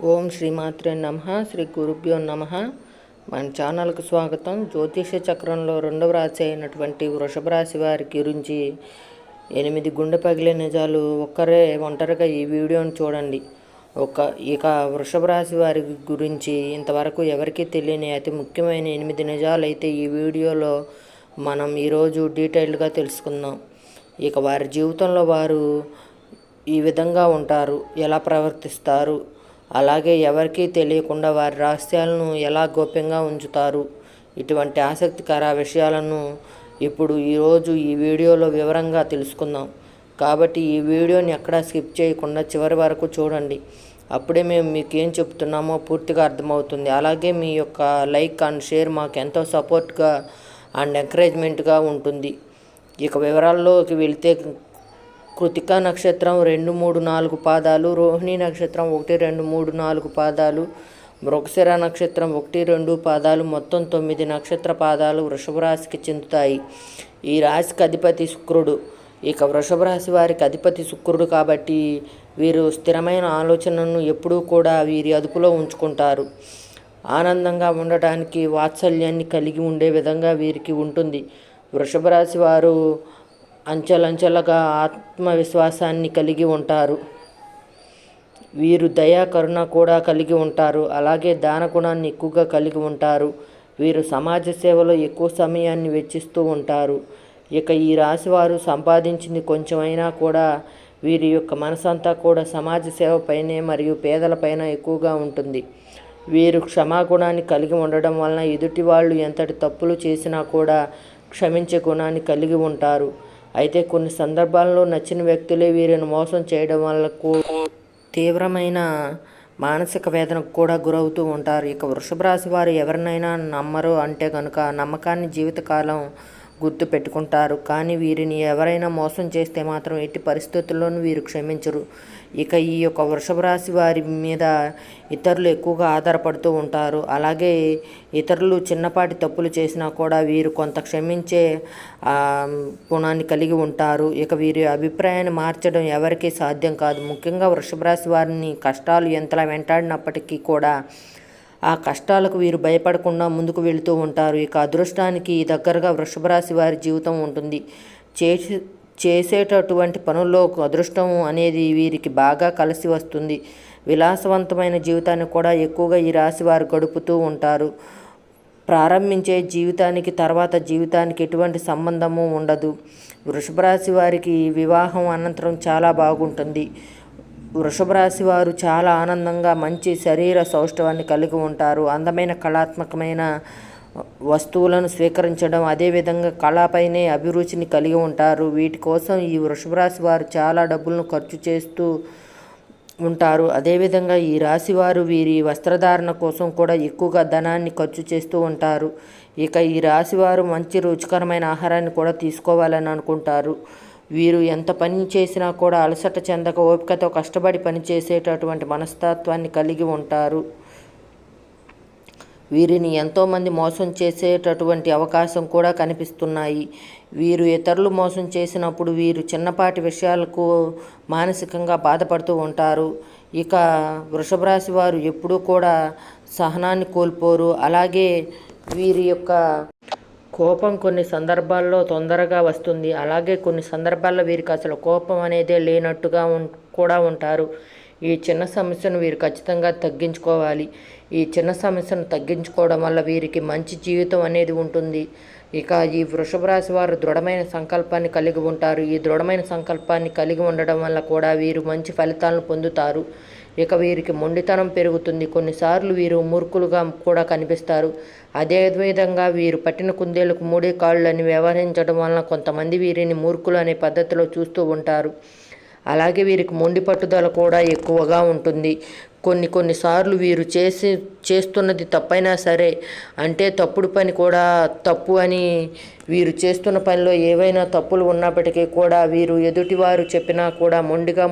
ఓం శ్రీమాత్రే నమః. శ్రీ గురుభ్యో నమః. మన ఛానల్కు స్వాగతం. జ్యోతిష చక్రంలో రెండవ రాశి అయినటువంటి వృషభ రాశి వారి గురించి 8 గుండె పగిలే నిజాలు ఒంటరిగా ఈ వీడియోని చూడండి. ఇక వృషభ రాశి వారి గురించి ఇంతవరకు ఎవరికీ తెలియని అతి ముఖ్యమైన 8 నిజాలు అయితే ఈ వీడియోలో మనం ఈరోజు డీటెయిల్డ్గా తెలుసుకుందాం. ఇక వారి జీవితంలో వారు ఈ విధంగా ఉంటారు, ఎలా ప్రవర్తిస్తారు, అలాగే ఎవరికీ తెలియకుండా వారి రహస్యాలను ఎలా గోప్యంగా ఉంచుతారు, ఇటువంటి ఆసక్తికర విషయాలను ఇప్పుడు ఈరోజు ఈ వీడియోలో వివరంగా తెలుసుకుందాం. కాబట్టి ఈ వీడియోని ఎక్కడా స్కిప్ చేయకుండా చివరి వరకు చూడండి. అప్పుడే మేము మీకు ఏం చెప్తున్నామో పూర్తిగా అర్థమవుతుంది. అలాగే మీ యొక్క లైక్ అండ్ షేర్ మాకు ఎంతో సపోర్ట్గా అండ్ ఎంకరేజ్మెంట్గా ఉంటుంది. ఇక వివరాల్లోకి వెళితే కృతికా నక్షత్రం 2, 3, 4 పాదాలు, రోహిణి నక్షత్రం 1, 2, 3, 4 పాదాలు, మృగశిర నక్షత్రం 1, 2 పాదాలు, మొత్తం 9 నక్షత్ర పాదాలు వృషభ రాశికి చెందుతాయి. ఈ రాశికి అధిపతి శుక్రుడు. ఇక వృషభ రాశి వారికి అధిపతి శుక్రుడు కాబట్టి వీరు స్థిరమైన ఆలోచనను ఎప్పుడూ కూడా వీరి అదుపులో ఉంచుకుంటారు. ఆనందంగా ఉండటానికి వాత్సల్యాన్ని కలిగి ఉండే విధంగా వీరికి ఉంటుంది. వృషభ రాశి వారు అంచెలంచెలుగా ఆత్మవిశ్వాసాన్ని కలిగి ఉంటారు. వీరు దయా కరుణ కూడా కలిగి ఉంటారు. అలాగే దాన గుణాన్ని ఎక్కువగా కలిగి ఉంటారు. వీరు సమాజ సేవలో ఎక్కువ సమయాన్ని వెచ్చిస్తూ ఉంటారు. ఇక ఈ రాశి వారు సంపాదించింది కొంచెమైనా కూడా వీరి యొక్క మనసంతా కూడా సమాజ సేవ పైనే మరియు పేదలపైన ఎక్కువగా ఉంటుంది. వీరు క్షమాగుణాన్ని కలిగి ఉండడం వలన ఎదుటి వాళ్ళు ఎంతటి తప్పులు చేసినా కూడా క్షమించే గుణాన్ని కలిగి ఉంటారు. అయితే కొన్ని సందర్భాల్లో నచ్చిన వ్యక్తులే వీరిని మోసం చేయడం వల్ల తీవ్రమైన మానసిక వేదనకు కూడా గురవుతూ ఉంటారు. ఇక వృషభ రాశి వారు ఎవరినైనా నమ్మరు అంటే కనుక నమ్మకాన్ని జీవితకాలం గుర్తు పెట్టుకుంటారు. కానీ వీరిని ఎవరైనా మోసం చేస్తే మాత్రం ఎట్టి పరిస్థితుల్లోనూ వీరు క్షమించరు. ఇక ఈ యొక్క వృషభ రాశి వారి మీద ఇతరులు ఎక్కువగా ఆధారపడుతూ ఉంటారు. అలాగే ఇతరులు చిన్నపాటి తప్పులు చేసినా కూడా వీరు కొంత క్షమించే గుణాన్ని కలిగి ఉంటారు. ఇక వీరి అభిప్రాయాన్ని మార్చడం ఎవరికీ సాధ్యం కాదు. ముఖ్యంగా వృషభ రాశి వారిని కష్టాలు ఎంతలా వెంటాడినప్పటికీ కూడా ఆ కష్టాలకు వీరు భయపడకుండా ముందుకు వెళుతూ ఉంటారు. ఇక అదృష్టానికి దగ్గరగా వృషభ రాశి వారి జీవితం ఉంటుంది. చేసేటటువంటి పనుల్లో అదృష్టం అనేది వీరికి బాగా కలిసి వస్తుంది. విలాసవంతమైన జీవితాన్ని కూడా ఎక్కువగా ఈ రాశి వారు గడుపుతూ ఉంటారు. ప్రారంభించే జీవితానికి తర్వాత జీవితానికి ఎటువంటి సంబంధము ఉండదు. వృషభ రాశి వారికి వివాహం అనంతరం చాలా బాగుంటుంది. వృషభ రాశి వారు చాలా ఆనందంగా మంచి శరీర సౌష్ఠవాన్ని కలిగి ఉంటారు. అందమైన కళాత్మకమైన వస్తువులను స్వీకరించడం, అదేవిధంగా కళపైనే అభిరుచిని కలిగి ఉంటారు. వీటి కోసం ఈ వృషభ రాశి వారు చాలా డబ్బులను ఖర్చు చేస్తూ ఉంటారు. అదేవిధంగా ఈ రాశి వారు వీరి వస్త్రధారణ కోసం కూడా ఎక్కువగా ధనాన్ని ఖర్చు చేస్తూ ఉంటారు. ఇక ఈ రాశి వారు మంచి రుచికరమైన ఆహారాన్ని కూడా తీసుకోవాలని అనుకుంటారు. వీరు ఎంత పని చేసినా కూడా అలసట చెందక ఓపికతో కష్టపడి పనిచేసేటటువంటి మనస్తత్వాన్ని కలిగి ఉంటారు. వీరిని ఎంతోమంది మోసం చేసేటటువంటి అవకాశం కూడా కనిపిస్తున్నాయి. వీరు ఇతరులు మోసం చేసినప్పుడు వీరు చిన్నపాటి విషయాలకు మానసికంగా బాధపడుతూ ఉంటారు. ఇక వృషభ రాశి వారు ఎప్పుడూ కూడా సహనాన్ని కోల్పోరు. అలాగే వీరి యొక్క కోపం కొన్ని సందర్భాల్లో తొందరగా వస్తుంది. అలాగే కొన్ని సందర్భాల్లో వీరికి అసలు కోపం అనేదే లేనట్టుగా కూడా ఉంటారు. ఈ చిన్న సమస్యను వీరు ఖచ్చితంగా తగ్గించుకోవాలి. ఈ చిన్న సమస్యను తగ్గించుకోవడం వల్ల వీరికి మంచి జీవితం అనేది ఉంటుంది. ఇక ఈ వృషభ రాశి వారు దృఢమైన సంకల్పాన్ని కలిగి ఉంటారు. ఈ దృఢమైన సంకల్పాన్ని కలిగి ఉండడం వల్ల కూడా వీరు మంచి ఫలితాలను పొందుతారు. ఇక వీరికి మొండితనం పెరుగుతుంది. కొన్నిసార్లు వీరు మూర్ఖులుగా కూడా కనిపిస్తారు. అదేవిధంగా వీరు పట్టిన కుందేలకు 3 కాళ్ళు అని వ్యవహరించడం వలన కొంతమంది వీరిని మూర్ఖులు అనే పద్ధతిలో చూస్తూ ఉంటారు. అలాగే వీరికి మొండి పట్టుదల కూడా ఎక్కువగా ఉంటుంది. కొన్నిసార్లు వీరు చేస్తున్నది తప్పైనా సరే, అంటే తప్పుడు పని కూడా తప్పు అని వీరు చేస్తున్న పనిలో ఏవైనా తప్పులు ఉన్నప్పటికీ కూడా వీరు ఎదుటివారు చెప్పినా కూడా మొండిగా